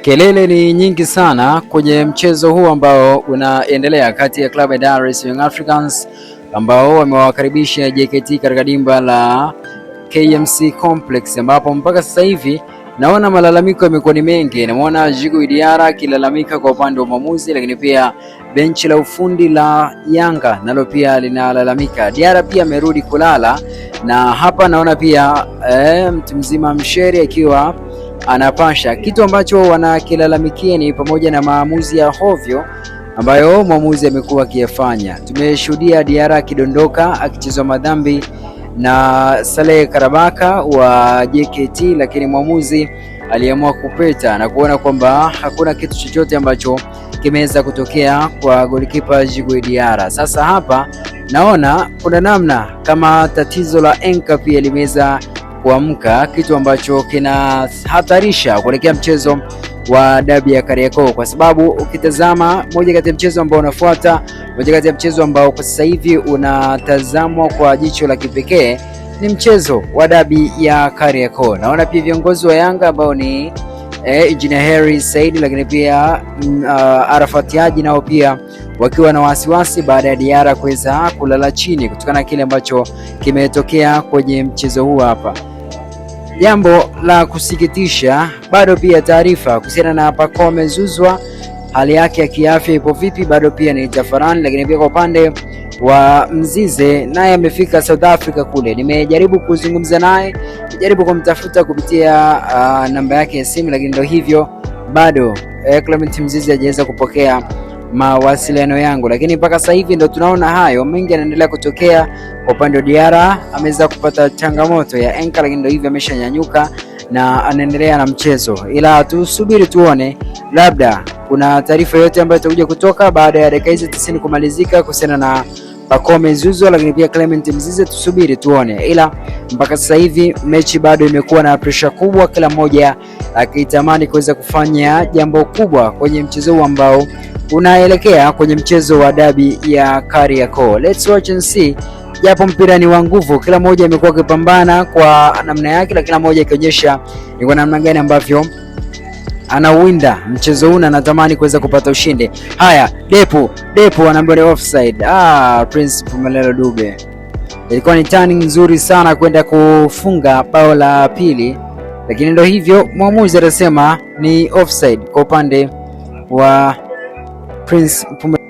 Kelele ni nyingi sana kwenye mchezo huu ambao unaendelea kati ya klabu ya Dar es Salaam Young Africans ambao wamewakaribisha JKT katika dimba la KMC Complex, ambapo mpaka sasa hivi naona malalamiko yamekuwa ni mengi. Namuona Djigui Diarra akilalamika kwa upande wa mwamuzi, lakini pia benchi la ufundi la Yanga nalo pia linalalamika. Diarra pia amerudi kulala, na hapa naona pia mtu mzima Msheri akiwa anapasha. Kitu ambacho wanakilalamikia ni pamoja na maamuzi ya hovyo ambayo mwamuzi amekuwa akiyafanya. Tumeshuhudia Diarra akidondoka akichezwa madhambi na Saleh Karabaka wa JKT, lakini mwamuzi aliamua kupeta na kuona kwamba hakuna kitu chochote ambacho kimeweza kutokea kwa golikipa Djigui Diarra. Sasa hapa naona kuna namna kama tatizo la enka pia limeweza kuamka, kitu ambacho kinahatarisha kuelekea mchezo wa dabi ya Kariakoo, kwa sababu ukitazama moja kati ya mchezo ambao unafuata, moja kati ya mchezo ambao kwa sasa hivi unatazamwa kwa jicho la kipekee ni mchezo wa dabi ya Kariakoo. Naona pia viongozi wa Yanga ambao ni Engineer Harry Said, lakini pia Arafat Haji nao pia wakiwa na wasiwasi baada ya Diarra kuweza kulala chini kutokana na kile ambacho kimetokea kwenye mchezo huu hapa. Jambo la kusikitisha, bado pia taarifa kuhusiana na Pacome Zouzoua, hali yake ya kiafya ipo vipi, bado pia ni tafarani. Lakini pia kwa upande wa Mzize, naye amefika South Africa kule. Nimejaribu kuzungumza naye, nimejaribu kumtafuta kupitia namba yake ya simu, lakini ndio hivyo bado Clement Mzize hajaweza kupokea mawasiliano yangu. Lakini mpaka sasa hivi ndo tunaona hayo mengi yanaendelea kutokea. Kwa upande wa Diarra ameweza kupata changamoto ya enka, lakini ndio hivyo ameshanyanyuka na anaendelea na mchezo, ila tusubiri tuone, labda kuna taarifa yote ambayo itakuja kutoka baada ya dakika hizi 90 kumalizika kuhusiana na Pacome Zouzoua, lakini pia Clement Mzize. Tusubiri tuone, ila mpaka sasa hivi mechi bado imekuwa na pressure kubwa, kila mmoja akitamani kuweza kufanya jambo kubwa kwenye mchezo huu ambao unaelekea kwenye mchezo wa dabi ya Kariakoo. Let's watch and see. Japo mpira ni wa nguvu, kila mmoja amekuwa akipambana kwa namna yake, na kila mmoja akionyesha ni kwa namna gani ambavyo anauwinda mchezo huu na anatamani kuweza kupata ushindi. Haya, Depu anaambiwa ni offside. Prince Mpumelelo Dube, ilikuwa ni turning nzuri sana kwenda kufunga bao la pili, lakini ndio hivyo mwamuzi atasema ni offside kwa upande wa Prince Mpumelelo.